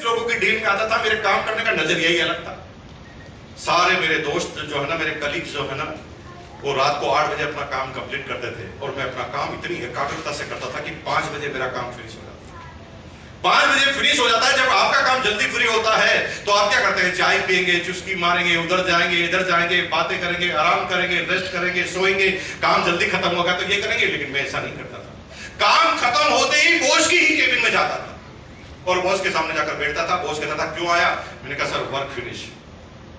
लोगों की डील में आता था, मेरे काम करने का नजरिया ही अलग था। सारे मेरे दोस्त जो है ना, मेरे कलीग जो है ना, वो रात को 8 बजे अपना काम कंप्लीट करते थे और मैं अपना काम इतनी एकाग्रता से करता था कि 5 बजे मेरा काम फिनिश हो जाता। 5 बजे फिनिश हो जाता है। जब आपका काम जल्दी फ्री होता है तो आप क्या करते हैं? चाय पियेंगे, चुस्की मारेंगे, उधर जाएंगे, इधर जाएंगे, बातें करेंगे, आराम करेंगे, रेस्ट करेंगे, सोएंगे, काम जल्दी खत्म होगा तो ये करेंगे। लेकिन मैं ऐसा नहीं करता था। काम खत्म होते ही बॉस की ही केबिन में जाता था और बॉस के सामने जाकर बैठता था। बॉस कहता था क्यों आया? मैंने कहा सर वर्क फिनिश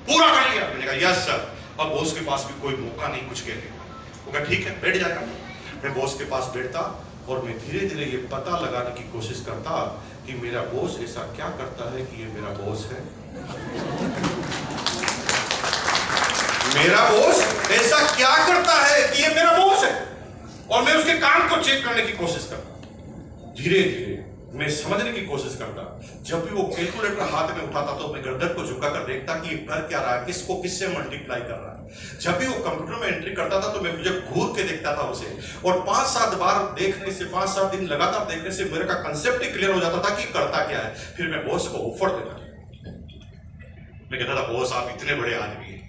पूरा कर लिया। मैंने कहा यस सर। अब बॉस के पास भी कोई मौका नहीं कुछ कहने का। वो कहा ठीक है बैठ जाएगा। मैं बॉस के पास बैठता और मैं धीरे धीरे ये पता लगाने की कोशिश करता कि मेरा बॉस ऐसा क्या करता है कि ये मेरा बॉस है। मेरा बॉस ऐसा क्या करता है कि ये मेरा बॉस है, और मैं उसके काम को चेक करने की कोशिश करता। धीरे धीरे मैं समझने की कोशिश करता। जब भी वो कैलकुलेटर हाथ में उठाता तो मैं गर्दन को झुकाकर देखता कि ये कर क्या रहा है, किसको किससे मल्टीप्लाई कर रहा है। जब भी वो कंप्यूटर में एंट्री करता था तो मैं मुझे घूर के देखता था उसे, और 5-7 बार देखने से, 5-7 दिन लगातार देखने से मेरे का कंसेप्ट ही क्लियर हो जाता था कि करता क्या है। फिर मैं बॉस को ऑफर देता। मैं कहता था बॉस आप इतने बड़े आदमी हैं,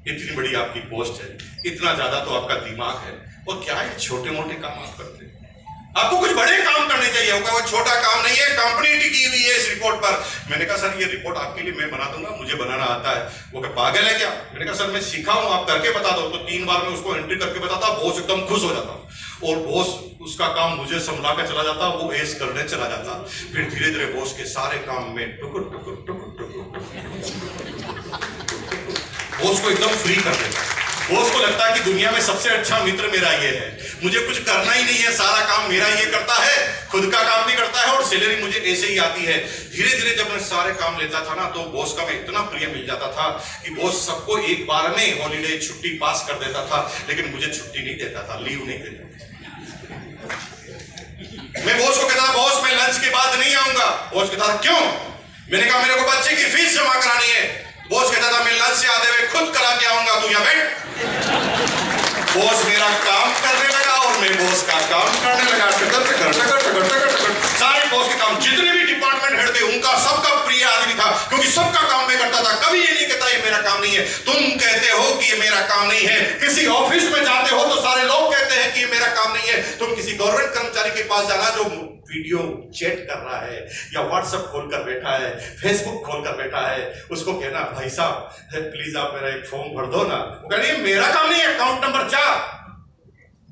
इतनी बड़ी आपकी पोस्ट है, इतना ज्यादा तो आपका दिमाग है, और क्या है छोटे मोटे काम आप करते हैं? आपको कुछ बड़े काम करने चाहिए। होगा वो छोटा काम नहीं है, कंपनी टिकी हुई है इस रिपोर्ट पर। मैंने कहा सर ये रिपोर्ट आपके लिए मैं बना दूंगा, मुझे बनाना आता है। वो क्या पागल है क्या? मैंने कहा सर मैं सीखा हूं, आप करके बता दो। तो 3 बार मैं उसको एंट्री करके बताता, बॉस एकदम खुश हो जाता और बॉस उसका काम मुझे संभला के चला जाता, वो एस करने चला जाता। फिर धीरे धीरे बॉस के सारे काम में टुकुर टुकुर टुकुर टुकुर बॉस को एकदम फ्री कर देता। बॉस को लगता है कि दुनिया में सबसे अच्छा मित्र मेरा ये है, मुझे कुछ करना ही नहीं है, सारा काम मेरा ये करता है, खुद का काम भी करता है और सैलरी मुझे ऐसे ही आती है। धीरे धीरे जब मैं सारे काम लेता था ना तो बॉस का मैं इतना प्रिय मिल जाता था कि बॉस सबको एक बार में हॉलीडे छुट्टी पास कर देता था, लेकिन मुझे छुट्टी नहीं देता था, लीव नहीं देता। मैं बॉस को कहता था बॉस मैं लंच के बाद नहीं आऊंगा। बॉस कहता था क्यों? मैंने कहा मेरे को बच्चे की फीस जमा करानी है। बॉस कहता था मैं लंच से आते हुए खुद करा के आऊंगा, तू यहाँ बैठ। बॉस मेरा काम करने लगा और मैं बॉस का काम करने लगा। सारे बॉस के काम, जितने भी डिपार्टमेंट हेड थे उनका सबका प्रिय आदमी था, क्योंकि सबका काम मैं करता था। कभी ये नहीं कहता ये मेरा काम नहीं है। तुम कहते हो कि ये मेरा काम नहीं है, किसी ऑफिस में जाते हो तो सारे लोग कहते हैं कि ये मेरा काम नहीं है। तुम किसी गवर्नमेंट कर्मचारी के पास जाना जो वीडियो चैट कर रहा है या व्हाट्सएप खोलकर बैठा है, फेसबुक खोलकर बैठा है, उसको कहना भाई साहब प्लीज आप मेरा एक फॉर्म भर दो ना। वो कह रही है मेरा काम नहीं है, अकाउंट नंबर 4।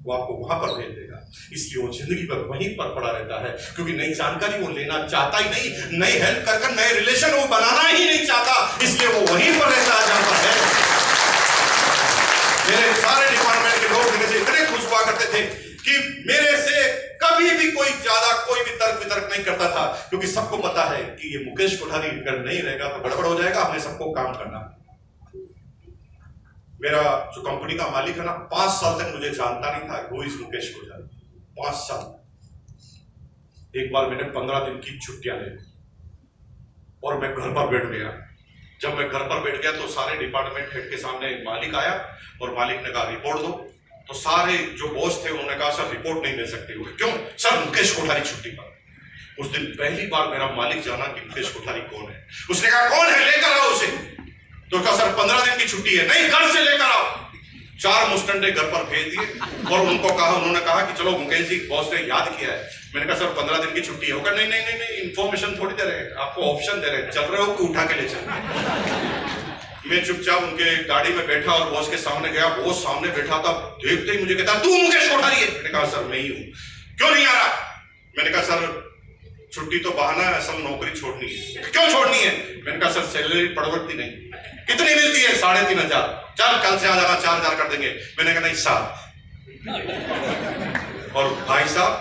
वो आपको वहां पर भेज देगा। इसलिए वो जिंदगी भर वहीं पर पड़ा रहता है, क्योंकि नई जानकारी वो लेना चाहता ही नहीं, नई हेल्प कर नए रिलेशन वो बनाना ही नहीं चाहता, इसलिए वो वहीं पर रहता जाता है। मेरे सारे डिपार्टमेंट के लोग मेरे से इतने खुश हुआ करते थे कि मेरे से कभी भी कोई ज्यादा कोई भी तर्क वितर्क नहीं करता था, क्योंकि सबको पता है कि ये मुकेश कोठारी अगर नहीं रहेगा तो गड़बड़ हो जाएगा, हमें सबको काम करना। मेरा जो कंपनी का मालिक है ना, 5 साल तक मुझे जानता नहीं था वो इस मुकेश कोठारी। 5 साल। एक बार मैंने 15 दिन की छुट्टियां ली और मैं घर पर बैठ गया। जब मैं घर पर बैठ गया तो सारे डिपार्टमेंट हेड के सामने मालिक आया और मालिक ने कहा रिपोर्ट दो। तो सारे जो बॉस थे उन्होंने कहा सर रिपोर्ट नहीं दे सकते हो। क्यों? सर मुकेश कोठारी छुट्टी पर। उस दिन पहली बार मेरा मालिक जाना कि मुकेश कोठारी कौन है। उसने कहा कौन है, लेकर आओ उसे। तो कहा सर 15 दिन की छुट्टी है। नहीं, घर से लेकर आओ। 4 मुस्टंडे घर पर भेज दिए और उन्होंने कहा कि चलो मुकेश जी बॉस ने याद किया है। मैंने कहा सर 15 दिन की छुट्टी है। नहीं नहीं नहीं नहीं, इंफॉर्मेशन थोड़ी दे रहे हैं, आपको ऑप्शन दे रहे हैं, चल रहे हो कि उठा के ले चल। मैं चुपचाप उनके गाड़ी में बैठा और बॉस के सामने गया। बॉस सामने बैठा था, देखते ही मुझे कहता तू मुकेश कोठारी है। मैंने कहा सर नहीं हूं। क्यों नहीं आ रहा? मैंने कहा सर छुट्टी तो बहाना है, असल नौकरी छोड़नी है। क्यों छोड़नी है? मैंने कहा सर सैलरी पड़वती नहीं। कितनी मिलती है? 3,500। चल कल से आ जाना, 4,000 कर देंगे। मैंने कहा नहीं 7। और भाई साहब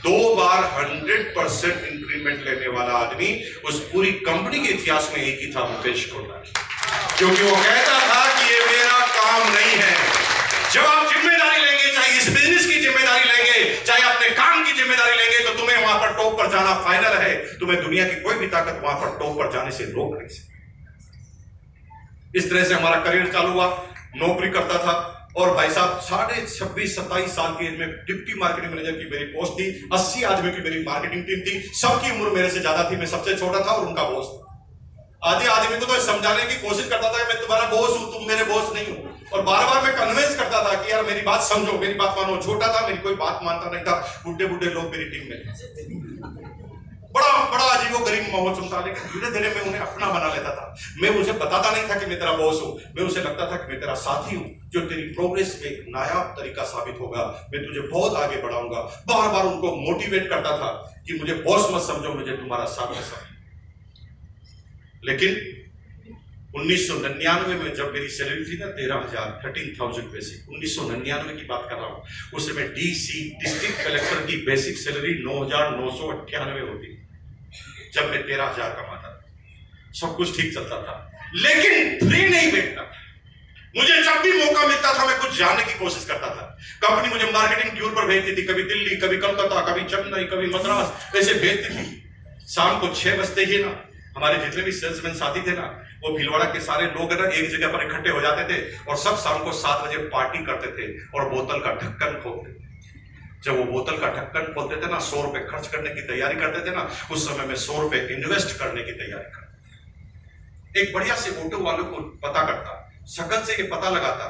2 बार 100% इंक्रीमेंट लेने वाला आदमी उस पूरी कंपनी के इतिहास में एक ही था, मुकेश कोठारी। क्योंकि वो कहता था कि ये मेरा काम नहीं है। जब आप जिम्मेदारी लेंगे, चाहे इस बिजनेस की जिम्मेदारी लेंगे, चाहे अपने काम की जिम्मेदारी लेंगे, तो तुम्हें वहां पर टॉप पर जाना फाइनल है। तुम्हें दुनिया की कोई भी ताकत वहां पर टॉप पर जाने से रोक नहीं सकती। इस तरह से हमारा करियर चालू हुआ। नौकरी करता था, और भाई साहब 26-27 साल की एज में डिप्टी मार्केटिंग मैनेजर की मेरी पोस्ट थी, 80 आदमियों की मेरी मार्केटिंग टीम थी, सबकी उम्र मेरे से ज्यादा थी, मैं सबसे छोटा था और उनका बॉस था। आधे आदमी को तो समझाने की कोशिश करता था कि मैं तुम्हारा बॉस हूं, तुम मेरे बॉस नहीं हो, और बार बार मैं कन्विंस करता था कि यार मेरी बात समझो, मेरी बात मानो। छोटा था, मेरी कोई बात मानता नहीं था, बुढ़े बुढ़े लोग मेरी टीम में थे। बड़ा बड़ा अजीबो गरीब माहौल चलता, लेकिन धीरे धीरे मैं उन्हें अपना बना लेता था। मैं उसे बताता नहीं था कि मैं तेरा बॉस हूं, मैं उसे लगता था कि मैं तेरा साथी हूं, जो तेरी प्रोग्रेस में एक नायाब तरीका साबित होगा, मैं तुझे बहुत आगे बढ़ाऊंगा। बार बार उनको मोटिवेट करता था कि मुझे बॉस मत समझो, मुझे तुम्हारा साथी समझो। लेकिन 1999 में जब मेरी सैलरी थी ना 13,000 बेसिक, 1999 की बात कर रहा हूं, उस समय डीसी डिस्ट्रिक्ट कलेक्टर की बेसिक सैलरी 9,998 होती, जब मैं 13,000 कमाता था। सब कुछ ठीक चलता था, लेकिन फ्री नहीं बैठता था। मुझे जब भी मौका मिलता था मैं कुछ जानने की कोशिश करता था। कंपनी मुझे मार्केटिंग टूर पर भेजती थी, कभी दिल्ली, कभी कलकत्ता, कभी चेन्नई, कभी मद्रास, ऐसे भेजती थी। शाम को 6 बजते ही ना हमारे जितने भी सेल्समैन साथी थे ना, वो भीलवाड़ा के सारे लोग ना एक जगह पर इकट्ठे हो जाते थे और सब शाम को 7 बजे पार्टी करते थे और बोतल का ढक्कन खोलते थे। जब वो बोतल का ढक्कन खोलते थे ना, 100 रुपए खर्च करने की तैयारी करते थे ना, उस समय में 100 रुपए इन्वेस्ट करने की तैयारी करता। एक बढ़िया से ऑटो वालों को पता करता, शक्ल से ये पता लगाता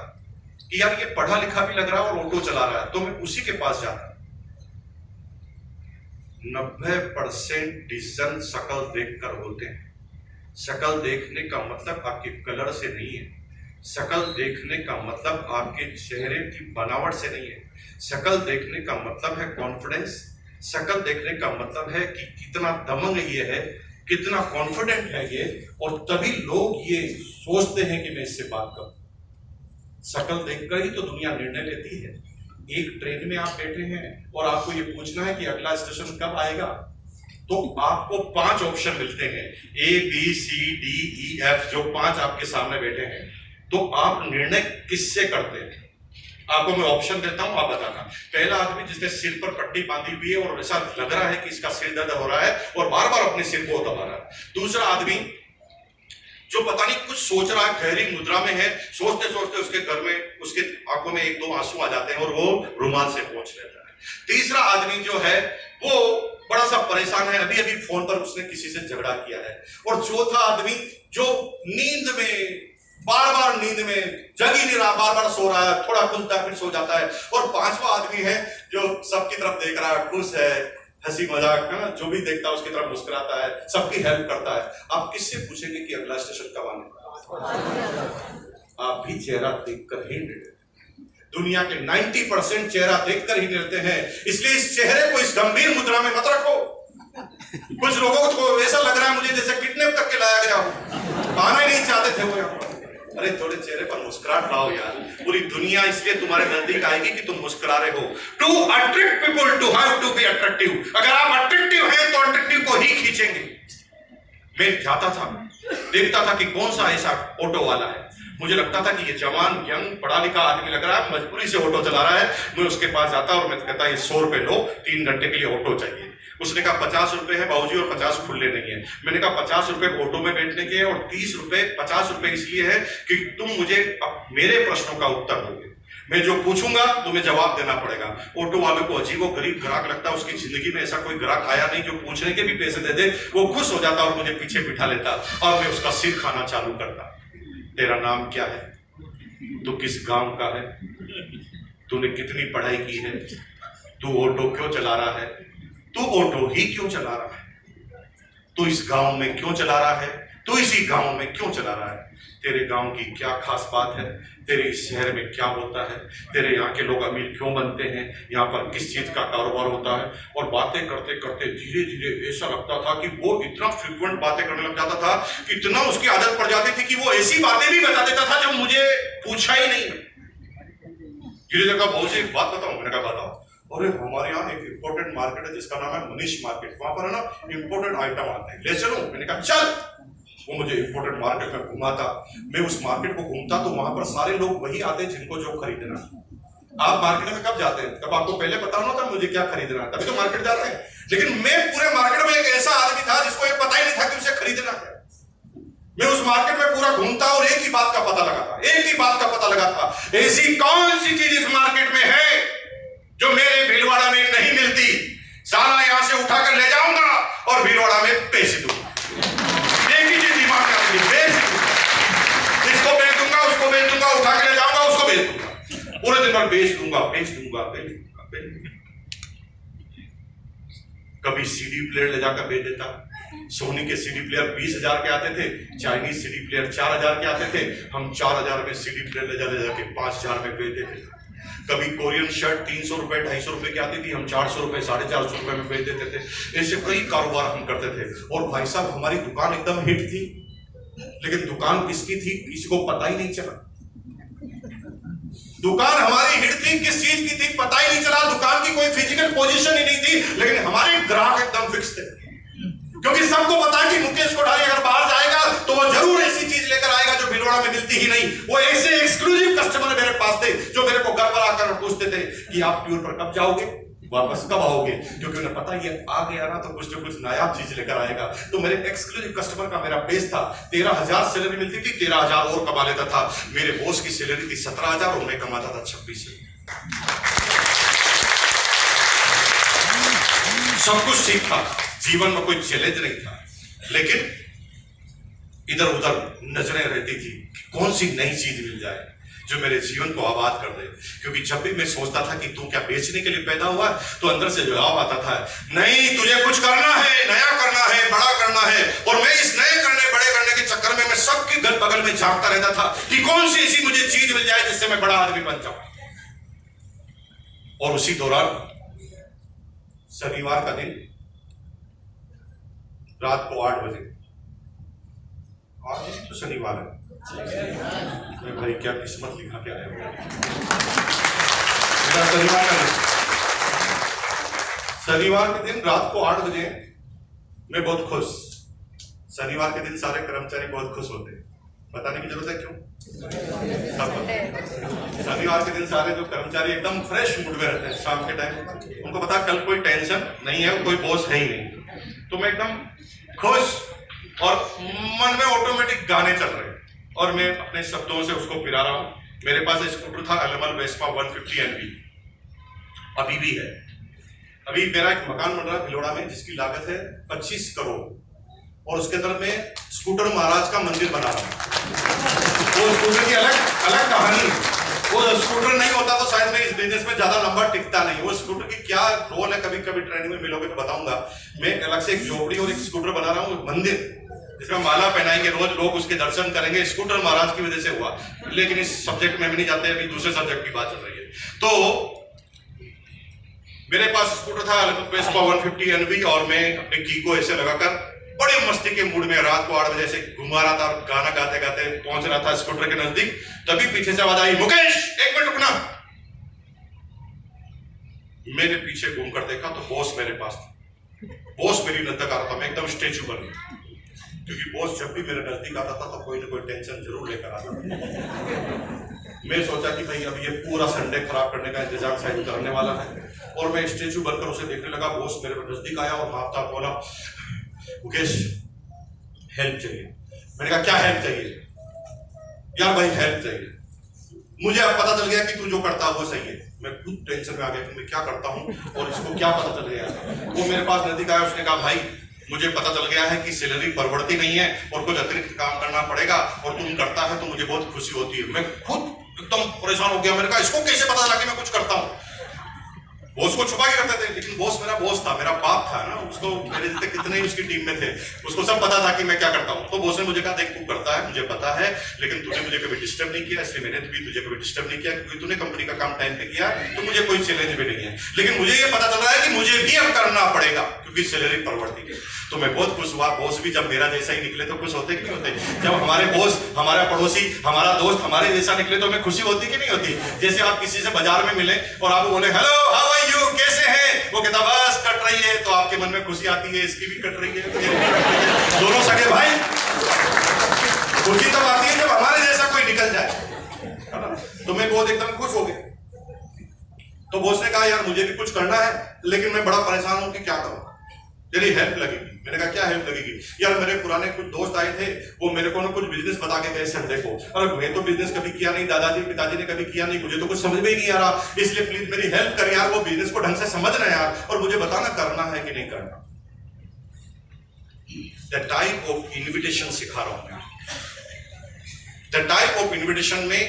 कि यार ये पढ़ा लिखा भी लग रहा है और ऑटो चला रहा है, तो मैं उसी के पास जाता। 90% डिसीजन शक्ल देखकर होते हैं। शक्ल देखने का मतलब आपके कलर से नहीं है, शक्ल देखने का मतलब आपके चेहरे की बनावट से नहीं है, शक्ल देखने का मतलब है कॉन्फिडेंस, शक्ल देखने का मतलब है कि कितना दमंग ये है, कितना कॉन्फिडेंट है ये, और तभी लोग ये सोचते हैं कि मैं इससे बात करूं। शक्ल देखकर ही तो दुनिया निर्णय लेती है। एक ट्रेन में आप बैठे हैं और आपको ये पूछना है कि अगला स्टेशन कब आएगा, तो आपको 5 ऑप्शन मिलते हैं, A B C D E F, जो 5 आपके सामने बैठे हैं, तो आप निर्णय किससे करते हैं? आपको मैं ऑप्शन देता हूं, आप बताना। पहला आदमी जिसने सिर पर पट्टी बांधी हुई है और ऐसा लग रहा है कि इसका सिर दर्द हो रहा है और बार बार अपने सिर को दबा रहा है। दूसरा आदमी जो पता नहीं कुछ सोच रहा है, गहरी मुद्रा में है, सोचते सोचते उसके घर में उसके आंखों में 1-2 आंसू आ जाते हैं और वो रुमाल से पोंछ लेता है। तीसरा आदमी जो है वो बड़ा सा परेशान है, अभी अभी फोन पर उसने किसी से झगड़ा किया है। और चौथा आदमी जो नींद में बार बार नींद में जग ही नहीं रहा, बार बार सो रहा है, थोड़ा खुलता है फिर सो जाता है। और 5वां आदमी है जो सबकी तरफ देख रहा है, खुश है, हंसी मजाक है ना, जो भी देखता है उसकी तरफ मुस्कुराता है, सबकी हेल्प करता है। आप किससे पूछेंगे कि अगला स्टेशन कब आने? आप भी चेहरा देखकर ही निर्णय। दुनिया के 90% चेहरा देखकर ही निर्णय हैं, इसलिए इस चेहरे को इस गंभीर मुद्रा में मत रखो। कुछ लोगों को ऐसा लग रहा है मुझे जैसे किडनैप करके लाया गया हो, आना ही नहीं चाहते थे वो यहाँ पर। अरे थोड़े चेहरे पर मुस्कुराहट लाओ यार, पूरी दुनिया इसलिए तुम्हारे नजदीक आएगी कि तुम मुस्कुरा रहे हो। To attract people to have to be attractive. अगर आप अट्रैक्टिव हैं तो अट्रैक्टिव को ही खींचेंगे। मैं जाता था, देखता था कि कौन सा ऐसा ऑटो वाला है, मुझे लगता था कि ये जवान यंग पढ़ा लिखा आदमी लग रहा है, मजबूरी से ऑटो चला रहा है। मैं उसके पास जाता और मैं कहता ये 100 रुपए लो, 3 घंटे के लिए ऑटो चाहिए। उसने कहा 50 रुपए है बाबूजी और 50 खुले नहीं है। मैंने कहा 50 रुपए ऑटो में बैठने के और 30 रुपए 50 रुपए इसलिए है कि तुम मुझे मेरे प्रश्नों का उत्तर दोगे, मैं जो पूछूंगा तुम्हें जवाब देना पड़ेगा। ऑटो वाले को अजीब और गरीब ग्राहक लगता है, उसकी जिंदगी में ऐसा कोई ग्राहक आया नहीं जो पूछने के भी पैसे दे दे। वो खुश हो जाता और मुझे पीछे बिठा लेता और मैं उसका सिर खाना चालू करता। तेरा नाम क्या है? तू किस गांव का है? तूने कितनी पढ़ाई की है? तू ऑटो क्यों चला रहा है? तू ऑटो ही क्यों चला रहा है? तू इस गांव में क्यों चला रहा है? तू इसी गांव में क्यों चला रहा है? तेरे गांव की क्या खास बात है? तेरे इस शहर में क्या होता है? तेरे यहाँ के लोग अमीर क्यों बनते हैं? यहाँ पर किस चीज का कारोबार होता है? और बातें करते करते धीरे धीरे ऐसा लगता था कि वो इतना फ्रिक्वेंट बातें करने लग जाता था कि इतना उसकी आदत पड़ जाती थी कि वो ऐसी बातें भी बता देता था जो मुझे पूछा ही नहीं। धीरे धीरे कहा बहुत सी बात बताऊं? मैंने कहा बताओ। अरे हमारे यहाँ एक इम्पोर्टेंट मार्केट है जिसका नाम है मनीष मार्केट, वहां पर है ना इम्पोर्टेंट आइटम आते हैं, ले चलो। मैंने कहा चल। वो मुझे इम्पोर्टेंट मार्केट में घुमाता, मैं उस मार्केट को घूमता तो वहां पर सारे लोग वही आते हैं जिनको जो खरीदना। आप मार्केट में कब जाते हैं? तब आपको पहले पता होना था मुझे क्या खरीदना है, तभी तो मार्केट जाते हैं। लेकिन मैं पूरे मार्केट में एक ऐसा आदमी था जिसको ये पता ही नहीं था कि उसे खरीदना क्या। मैं उस मार्केट में पूरा घूमता और एक ही बात का पता लगाता, ऐसी कौन सी चीज इस मार्केट में है जो मेरे भीलवाड़ा में नहीं मिलती। साला यहां से उठाकर ले जाऊंगा और भीलवाड़ा में बेच दूंगा। एक ही चीज दिमाग में आती है, बेच दूंगा। इसको बेच दूंगा, उसको बेच दूंगा, उठा के ले जाऊंगा, उसको बेच दूंगा। पूरे दिन भर बेच दूंगा। कभी सीडी प्लेयर ले जाकर बेच देता। सोनी के सीडी प्लेयर 20,000 के आते थे, चाइनीज सीडी प्लेयर 4,000 के आते थे। हम 4,000 में सीडी प्लेयर ले जाके 5,000 में बेच देते थे। कभी कोरियन शर्ट 300 रुपए 250 रुपए की आती थी, हम 400 रुपए 450 रुपए में बेच देते थे। ऐसे कई कारोबार हम करते थे। और भाई साहब, हमारी दुकान एकदम हिट थी, लेकिन दुकान किसकी थी किसी को पता ही नहीं चला। दुकान हमारी हिट थी, किस चीज की थी पता ही नहीं चला। दुकान की कोई फिजिकल पोजीशन ही नहीं थी, लेकिन हमारे ग्राहक एकदम फिक्स थे, क्योंकि सबको पता है कि मुकेश कोठारी अगर बाहर जाएगा तो वो जरूर ऐसी चीज लेकर आएगा जो भीलवाड़ा में मिलती ही नहीं। वो ऐसे एक्सक्लूसिव कस्टमर मेरे पास थे जो मेरे को घर पर आकर पूछते थे कि आप टूर पर कब जाओगे, वापस कब आओगे, क्योंकि उन्हें पता ये आ गया ना तो कुछ ना कुछ नायाब चीज लेकर आएगा। तो मेरे एक्सक्लूसिव कस्टमर का मेरा बेस था। 13,000 सैलरी मिलती थी, 13,000 और कमा लेता था। मेरे बॉस की सैलरी थी 17,000 और मैं कमाता था 26,000। सब कुछ ठीक था, जीवन में कोई चैलेंज नहीं था, लेकिन इधर उधर नजरें रहती थी कौन सी नई चीज मिल जाए जो मेरे जीवन को आबाद कर दे। क्योंकि जब भी मैं सोचता था कि तू क्या बेचने के लिए पैदा हुआ, तो अंदर से जवाब आता था, नहीं, तुझे कुछ करना है, नया करना है, बड़ा करना है। और मैं इस नए करने बड़े करने के चक्कर में मैं सबके घर बगल में झांकता रहता था कि कौन सी ऐसी मुझे चीज मिल जाए जिससे मैं बड़ा आदमी बन जाऊं। और उसी दौरान शनिवार का दिन रात को 8 बजे, आज तो शनिवार है, मैं भाई क्या किस्मत लिखा के आया हूं। मेरा शनिवार के दिन रात को 8 बजे मैं बहुत खुश। शनिवार के दिन सारे कर्मचारी बहुत खुश होते हैं, बताने की जरूरत है क्यों? शनिवार के दिन सारे जो कर्मचारी एकदम फ्रेश मूड में रहते हैं। शाम के टाइम उनको पता कल कोई टेंशन नहीं है, कोई बॉस है ही नहीं, तो मैं एकदम खुश और मन में ऑटोमेटिक गाने चल रहे हैं और मैं अपने शब्दों से उसको पिरा रहा हूं। मेरे पास स्कूटर था एलएमएल वेस्पा 150 NB, अभी भी है। अभी मेरा एक मकान बन रहा है भीलवाड़ा में जिसकी लागत है 25 करोड़ और उसके अंदर में स्कूटर महाराज का मंदिर बना रहा हूं। वो स्कूटर की अलग कहानी। वो स्कूटर नहीं होता तो शायद मैं इस बिजनेस में ज्यादा लंबा टिकता नहीं। वो स्कूटर की क्या रोल है, कभी कभी ट्रेनिंग में मिलोगे तो बताऊंगा। मैं अलग से एक झोपड़ी और एक स्कूटर बना रहा हूँ, मंदिर जिसमें माला पहनाएंगे, रोज लोग उसके दर्शन करेंगे। स्कूटर महाराज की वजह से हुआ, लेकिन इस सब्जेक्ट में भी नहीं जाते, अभी दूसरे सब्जेक्ट की बात चल रही है। तो मेरे पास स्कूटर था वेस्पा 150 NB और मैं अपने की को ऐसे लगाकर बड़े मस्ती के मूड में रात को 8 बजे से घुमा रहा था और गाना गाते गाते पहुंच रहा था स्कूटर के नजदीक। तभी पीछे से आवाज आई, मुकेश 1 मिनट रुकना। मैंने पीछे घूम कर देखा तो बॉस मेरे पास था। बॉस मेरी नजदीक आ रहा था, मैं एकदम स्टेचू बन गया, क्योंकि बॉस जब भी मेरे नजदीक आता था तो कोई ना कोई टेंशन जरूर लेकर आता था। मैं सोचा कि भाई अब ये पूरा संडे खराब करने का इंतजाम शायद करने वाला है और मैं स्टेचू बनकर उसे देखने लगा। बॉस मेरे नजदीक आया और माफता बोला, मुकेश हेल्प चाहिए। मैंने कहा क्या हेल्प चाहिए? यार भाई हेल्प चाहिए। मुझे अब पता चल गया कि तू जो करता है वो सही है। मैं खुद टेंशन में आ गया कि मैं क्या करता हूँ और इसको क्या पता चल गया। वो मेरे पास नजदीक आया, उसने कहा भाई मुझे पता चल गया है कि सैलरी परवड़ती नहीं है और कुछ अतिरिक्त काम करना पड़ेगा और तुम करता है तो मुझे बहुत खुशी होती है। मैं खुद एकदम परेशान हो गया। मैंने कहा इसको कैसे पता चला कि मैं कुछ करता हूँ? बॉस को छुपा के करते थे, लेकिन बॉस मेरा बॉस था, मेरा बाप था ना, उसको मेरे जितने कितने ही उसकी टीम में थे, उसको सब पता था कि मैं क्या करता हूँ। तो बॉस ने मुझे कहा देख तू करता है मुझे पता है, लेकिन तूने मुझे कभी डिस्टर्ब नहीं किया, इसलिए मैंने भी तुझे कभी डिस्टर्ब नहीं किया, क्योंकि तूने कंपनी का काम टाइम पे किया तो मुझे कोई चैलेंज भी नहीं है। लेकिन मुझे ये पता चल रहा है कि मुझे भी अब करना पड़ेगा क्योंकि सैलरी परवड़ती है। तो मैं बहुत खुश हुआ। बॉस भी जब मेरा जैसा ही निकले तो खुश होते कि नहीं होते? जब हमारे बॉस, हमारा पड़ोसी, हमारा दोस्त हमारे जैसा निकले तो हमें खुशी होती कि नहीं होती? जैसे आप किसी से बाजार में मिले और आप बोले हेलो हाउ आर यू, कैसे हैं, वो कहता बस कट रही है, तो आपके मन में खुशी आती है, इसकी भी कट रही है, दोनों सगे भाई। खुशी तब आती है जब हमारे जैसा कोई निकल जाए, है ना? तो मैं बहुत एकदम खुश हो गया। तो बॉस ने कहा यार मुझे भी कुछ करना है, लेकिन मैं बड़ा परेशान हूं कि क्या करूं, तेरी हेल्प लगेगी। मैंने कहा क्या हेल्प लगेगी? यार मेरे पुराने कुछ दोस्त आए थे, वो मेरे को ना कुछ बिजनेस बता के गए संडे को। अरे मैं तो बिजनेस कभी किया नहीं, दादाजी पिताजी ने कभी किया नहीं, मुझे तो कुछ समझ में ही नहीं आ रहा, इसलिए प्लीज मेरी हेल्प कर यार, वो बिजनेस को ढंग से समझना यार, और मुझे बताना करना है कि नहीं करना। द टाइप ऑफ इन्विटेशन सिखा रहा हूं मैं। द टाइप ऑफ इन्विटेशन में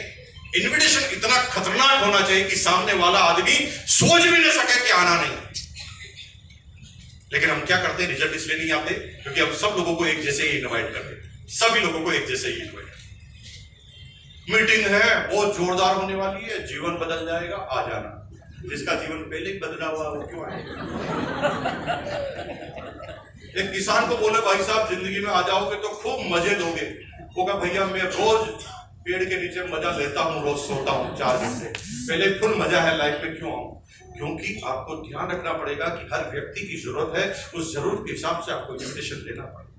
इन्विटेशन इतना खतरनाक होना चाहिए कि सामने वाला आदमी सोच भी न सके कि आना नहीं। लेकिन हम क्या करते हैं, रिजल्ट इसलिए नहीं आते क्योंकि हम सब लोगों को एक जैसे ही इनवाइट करते हैं, सभी लोगों को एक जैसे ही इनवाइट। मीटिंग है, बहुत जोरदार होने वाली है, जीवन बदल जाएगा, आ जाना। जिसका जीवन पहले ही बदला हुआ वो क्यों आए? एक किसान को बोले भाई साहब जिंदगी में आ जाओगे तो खूब मजे लोगे। वो कहा भैया मैं रोज पेड़ के नीचे मजा लेता हूँ, रोज सोता हूँ 4 घंटे, पहले फुल मजा है लाइफ में, क्यों आऊं? क्योंकि आपको ध्यान रखना पड़ेगा कि हर व्यक्ति की जरूरत है, उस जरूरत के हिसाब से आपको इन्विटेशन देना पड़ेगा।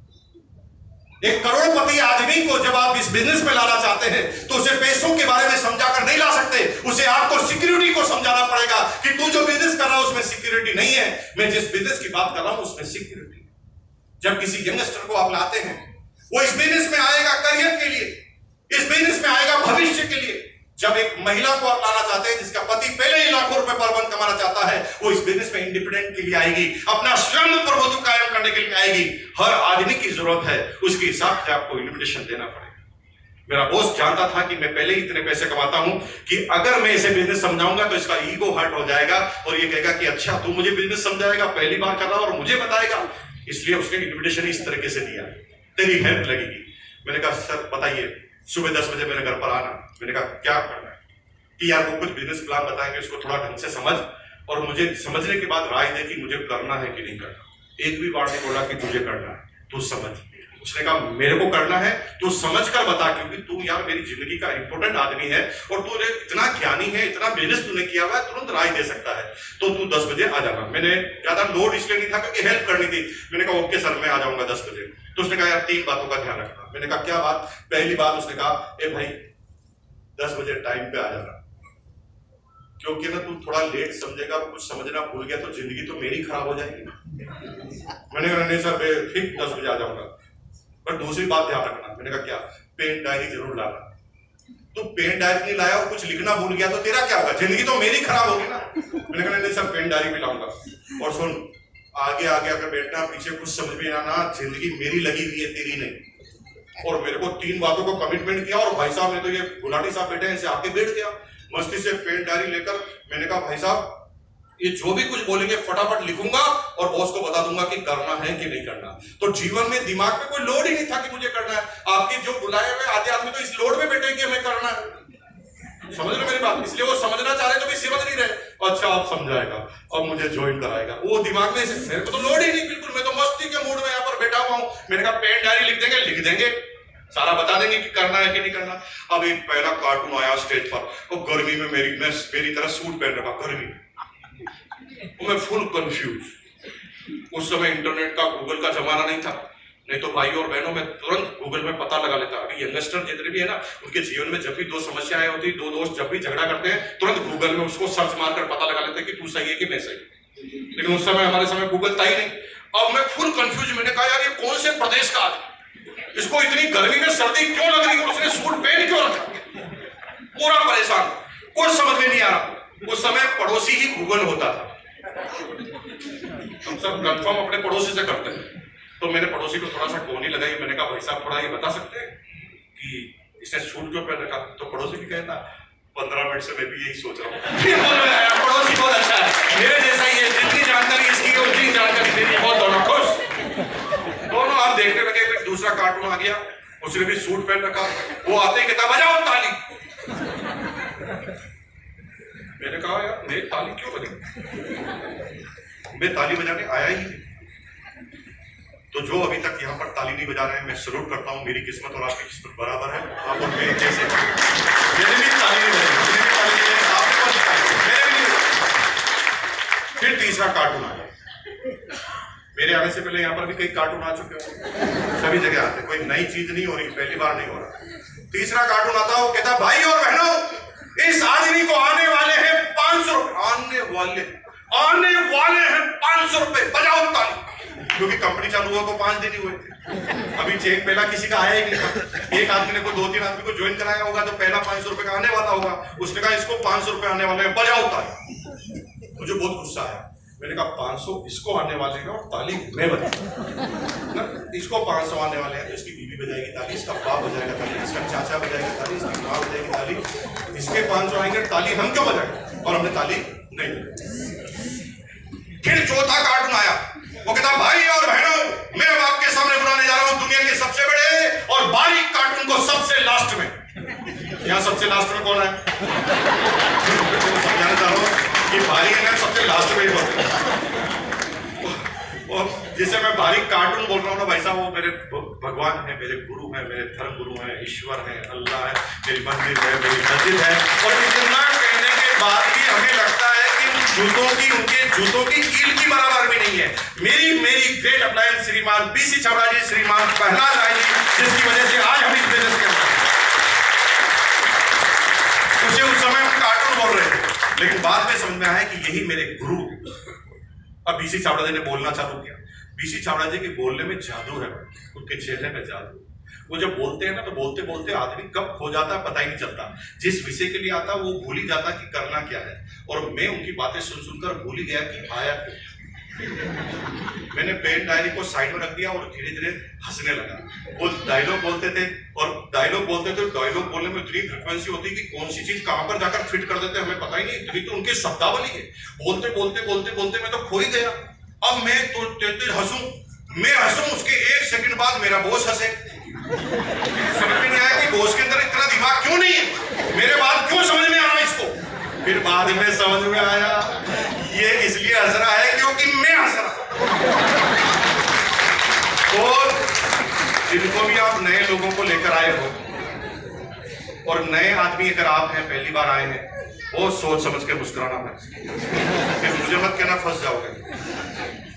एक करोड़पति आदमी को जब आप इस बिजनेस में लाना चाहते हैं तो उसे पैसों के बारे में समझाकर नहीं ला सकते, उसे आपको सिक्योरिटी को समझाना पड़ेगा कि तू जो बिजनेस कर रहा है उसमें सिक्योरिटी नहीं है। मैं जिस बिजनेस की बात कर रहा हूं उसमें सिक्योरिटी। जब किसी यंगस्टर को आप लाते हैं, वो इस बिजनेस में आएगा करियर के लिए, इस बिजनेस में आएगा भविष्य के लिए। जब एक महिला को आप लाना चाहते हैं जिसका पति पहले ही लाखों रुपए पर मंथ कमाना चाहता है, वो इस बिजनेस में इंडिपेंडेंट के लिए आएगी, अपना श्रम प्रभुत्व कायम करने के लिए आएगी। हर आदमी की जरूरत है, उसके हिसाब से आपको इन्विटेशन देना पड़ेगा। मेरा बॉस जानता था कि मैं पहले ही इतने पैसे कमाता हूं कि अगर मैं इसे बिजनेस समझाऊंगा तो इसका ईगो हर्ट हो जाएगा और ये कहेगा कि अच्छा तू मुझे बिजनेस समझाएगा, पहली बार कर रहा और मुझे बताएगा। इसलिए उसने इन्विटेशन इस तरीके से दिया, तेरी हेल्प लगेगी। मैंने कहा सर बताइए, सुबह 10 बजे मेरे घर पर आना। मैंने कहा क्या करना है? कि यार वो कुछ बिजनेस प्लान बताएंगे, उसको थोड़ा ढंग से समझ और मुझे समझने के बाद राय दे कि मुझे करना है कि नहीं करना। एक भी बार नहीं बोला कि तुझे करना है, तू समझ। उसने कहा मेरे को करना है, तू समझ कर बता, क्योंकि तू यार मेरी जिंदगी का इंपॉर्टेंट आदमी है और तू इतना ज्ञानी है, इतना बिजनेस तूने किया हुआ है, तुरंत राय दे सकता है, तो तू 10 बजे आ जाना। मैंने ज्यादा लोड इसलिए नहीं था क्योंकि हेल्प करनी थी। मैंने कहा ओके सर मैं आ जाऊंगा 10 बजे। तो उसने कहा यार 3 बातों का ध्यान रखना। मैंने कहा क्या बात? पहली बात उसने कहा ए भाई 10 बजे टाइम पे आ जाना, क्योंकि ना तू थोड़ा लेट समझेगा, कुछ समझना भूल गया तो जिंदगी तो मेरी खराब हो जाएगी। मैंने कहा नहीं सर मैं ठीक 10 बजे आ जाऊंगा। पर दूसरी बात ध्यान रखना। मैंने कहा क्या? पेन डायरी जरूर लाना। तो पेन डायरी नहीं लाया और कुछ लिखना भूल गया तो तेरा क्या होगा? जिंदगी तो मेरी खराब होगी ना। मैंने कहा नहीं सर पेन डायरी भी लाऊंगा। और सुन आगे आगे अगर बैठना, पीछे कुछ समझ में आना, जिंदगी मेरी लगी हुई है तेरी नहीं। और मेरे को 3 बातों को कमिटमेंट किया और भाई साहब ने तो ये गुलाटी साहब बैठे हैं, इनसे आके बैठ गया मस्ती से पेन डायरी लेकर। मैंने कहा भाई साहब ये जो भी कुछ बोलेंगे फटाफट लिखूंगा और बॉस को बता दूंगा कि करना है कि नहीं करना। तो जीवन में दिमाग में कोई लोड ही नहीं था कि मुझे करना है। आपके जो बुलाए हुए आधे आदमी तो इस लोड में बैठे कि हमें करना है। समझ रहे मेरी बात? इसलिए वो समझना चाह रहे तो भी समझ नहीं रहे। अच्छा आप समझाएगा और मुझे ज्वाइन कराएगा, वो दिमाग में मेरे को तो लोड ही नहीं बिल्कुल। मैं तो मस्ती के मूड में यहाँ पर बैठा हुआ हूँ। मैंने कहा पेन डायरी लिख देंगे, सारा बता देंगे कि करना है कि नहीं करना। अब एक पहला कार्टून आया स्टेज पर, वो गर्मी में मेरी तरह सूट पहन रखा, गर्मी मैं फुल कंफ्यूज। उस समय इंटरनेट का गूगल का जमाना नहीं था, नहीं तो भाई और बहनों में तुरंत गूगल में पता लगा लेता। अभी यंगस्टर जितने भी है ना, उनके जीवन में जब भी 2 समस्याएं होती, 2 दोस्त जब भी झगड़ा करते हैं, तुरंत गूगल में उसको सर्च मारकर पता लगा लेते हैं कि तू सही है कि मैं सही। लेकिन उस समय हमारे समय गूगल था ही नहीं। अब मैं फुल कंफ्यूज। मैंने कहा यार ये कौन से प्रदेश का आदमी, इसको इतनी गर्मी में सर्दी क्यों लग रही है, उसने सूट पहन क्यों रखा? पूरा परेशान, कुछ समझ में नहीं आ रहा। उस समय पड़ोसी ही गूगल होता था। हम सब कंफर्म अपने पड़ोसी से करते हैं। तो मैंने पड़ोसी को थोड़ा सा टोनी लगाई। मैंने कहा भाई साहब थोड़ा ये बता सकते हैं कि इसने सूट क्यों पहन रखा? तो पड़ोसी भी कहता 15 मिनट से मैं भी यही सोच रहा हूँ। पड़ोसी बहुत अच्छा है, मेरे जैसा ही है, जितनी जानकारी इसकी है उतनी जानकारी मेरी। बहुत दोनों खुश, दोनों आप देखने लगे। फिर दूसरा कार्टून आ गया, उसने भी सूट पहन रखा। वो आते ही कहता बजाओ ताली। मैंने कहा यार मेरी ताली क्यों बजेगी? मैं ताली बजाने आया ही नहीं। तो जो अभी तक यहाँ पर ताली नहीं बजा रहे हैं, मैं सल्यूट करता हूँ। मेरी किस्मत और आपकी किस्मत बराबर है। आप और मेरे जैसे मेरे भी ताली नहीं बजेगी, मेरे भी नहीं। फिर तीसरा कार्टून आ गया। मेरे आने से पहले यहाँ पर भी कई कार्टून आ चुके हैं, सभी जगह आते, कोई नई चीज नहीं हो रही, पहली बार नहीं हो रहा। तीसरा कार्टून आता है, वो कहता भाई और बहनों इस आदमी को आने वाले हैं 500 रुपए, आने वाले हैं 500 रुपए, बजाओ ताली। क्योंकि कंपनी चालू हुआ को 5 दिन ही हुए थे। अभी चेक पहला किसी का आया ही नहीं था। एक आदमी ने को 2-3 आदमी को ज्वाइन कराया होगा तो पहला 500 रुपए का आने वाला होगा। उसने कहा इसको 500 रुपए आने वाले हैं, बजाओ ताली। मुझे बहुत गुस्सा आया। मैंने कहा 500 इसको आने वाले हैं और ताली मैं बजाऊंगा। इसको 500 आने वाले हैं तो इसकी बीवी बजाएगी ताली, इसका बाप बजाएगा ताली, इसका चाचा बजाएगा ताली, इसकी माँ बजाएगी ताली। इसके 500 आएंगे, ताली हम क्यों बजाएंगे? और हमने ताली नहीं बजाई। फिर चौथा कार्टून आया, वो कहता भाई और बहनों मैं अब आपके सामने बुलाने जा रहा हूं दुनिया के सबसे बड़े और बारीक कार्टून को सबसे लास्ट में। यहाँ सबसे लास्ट में कौन है? समझाना चाह रहा हूं कि बारीक है सबसे लास्ट में ही बोलते। जिसे मैं बारीक कार्टून बोल रहा हूँ ना भाई साहब, वो मेरे भगवान है, मेरे गुरु है, मेरे धर्म गुरु है, ईश्वर है, अल्लाह है, मेरी मंदिर है, मेरी मस्जिद है। और इतना कहने के बाद भी हमें लगता है कि उनके जूतों की कील की बराबर भी नहीं है। मेरी ग्रेट अप्लायंस श्रीमान बीसी छाबड़ा जी, श्रीमान प्रहलाद राय जी, जिसकी वजह से आज हम इस बिजनेस के अंदर, उसे उस समय हम कार्टून बोल रहे थे, लेकिन बाद में समझ में आया कि यही मेरे गुरु। अब बीसी छाबड़ा जी ने बोलना चालू किया। बीसी छाबड़ा जी के बोलने में जादू है, उनके चेहरे में जादू। वो जब बोलते हैं ना तो बोलते बोलते आदमी कब खो जाता है पता ही नहीं चलता। जिस विषय के लिए आता वो भूल ही जाता कि करना क्या है। और मैं उनकी बातें सुन सुनकर भूल ही गया कि आया क्यों। मैंने पेन डायरी को साइड में रख दिया और धीरे धीरे हंसने लगा। वो डायलॉग बोलते थे और डायलॉग बोलने में इतनी फ्रिक्वेंसी होती है कि कौन सी चीज कहां पर जाकर फिट कर देते हमें पता ही नहीं। इतनी तो उनकी शब्दावली है। बोलते मैं तो खो ही गया। अब मैं तो मैं हंसूं उसके 1 सेकंड बाद मेरा बॉस हंसे। समझ में नहीं आया कि बॉस के अंदर इतना दिमाग क्यों नहीं है, मेरे बात क्यों समझ में आना इसको। फिर बाद में समझ में आया ये इसलिए हंस रहा है क्योंकि मैं हंस रहा। और जिनको भी आप नए लोगों को लेकर आए हो और नए आदमी अगर आप हैं, पहली बार आए हैं, वो सोच समझ के मुस्कुराना मत। फिर मुझे मत कहना फंस जाओगे।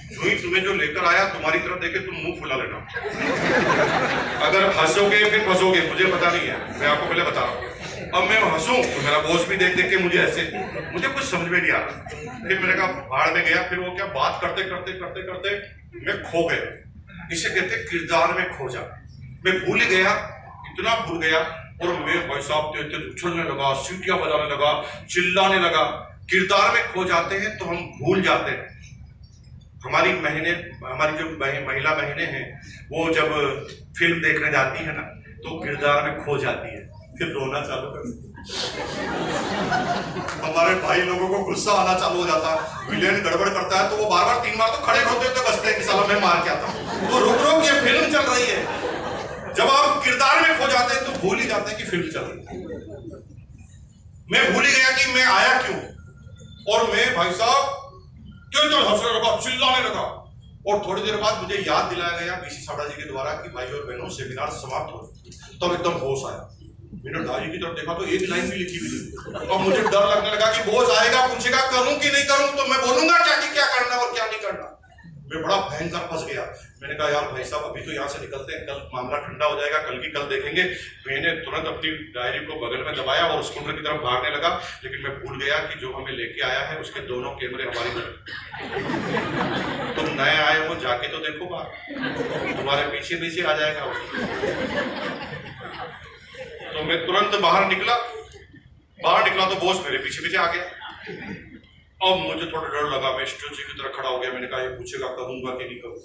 जो ही तुम्हें जो लेकर आया तुम्हारी तरफ देखे तुम मुंह फुला लेना। अगर हंसोगे फिर फंसोगे, मुझे पता नहीं है, मैं आपको पहले बता रहा हूँ। अब मैं हंसूं तो मेरा बॉस भी देख के मुझे ऐसे, मुझे कुछ समझ में नहीं आ रहा। फिर मैंने कहा भाड़ में गया। फिर वो क्या बात करते मैं खो गया। इसे कहते किरदार में खो जा। मैं भूल गया, इतना भूल गया। और मैं भाई साहब उछलने लगा, सीटियां बजाने लगा, चिल्लाने लगा। किरदार में खो जाते हैं तो हम भूल जाते हैं। हमारी जो महिला बहनें हैं वो जब फिल्म देखने जाती है ना तो किरदार में खो जाती है, फिर रोना चालू कर देती। हमारे भाई लोगों को गुस्सा आना चालू हो जाता है। विलेन गड़बड़ करता है तो वो बार 3 बार तो खड़े होते बसते हैं कि साला मैं मार के आता हूँ। तो रुक ये फिल्म चल रही है। जब आप किरदार में खो जाते हैं तो भूल ही जाते हैं कि फिल्म चल रही है। मैं भूल ही गया कि मैं आया क्यों। और मैं भाई साहब हंसने लगा, चिल्लाने लगा। और थोड़ी देर बाद मुझे याद दिलाया गया बीसी छाबड़ा जी के द्वारा कि भाई और बहनों सेमिनार समाप्त हो। तब एकदम होश आया। मैंने डायरी की तरफ देखा तो एक लाइन भी लिखी हुई थी। और मुझे डर लगने लगा कि बॉस आएगा, पूछेगा करूं कि नहीं करूं, तो मैं बोलूंगा क्या कि क्या करना और क्या नहीं करना। मैं बड़ा भयंकर फंस गया। मैंने कहा यार भाई साहब अभी तो यहाँ से निकलते हैं, कल मामला ठंडा हो जाएगा, कल की कल देखेंगे। मैंने तुरंत अपनी डायरी को बगल में दबाया और स्कूटर की तरफ भागने लगा। लेकिन मैं भूल गया कि जो हमें लेके आया है उसके दोनों कैमरे हमारी तरफ। तुम नए आए हो, जाके तो देखो बाहर, तुम्हारे पीछे आ जाएगा। तो मैं तुरंत बाहर निकला तो बॉस मेरे पीछे आ गया। अब मुझे थोड़ा डर लगा। मैं स्टेज की तरह खड़ा हो गया। मैंने कहा ये पूछेगा करूंगा कि नहीं करूंगा।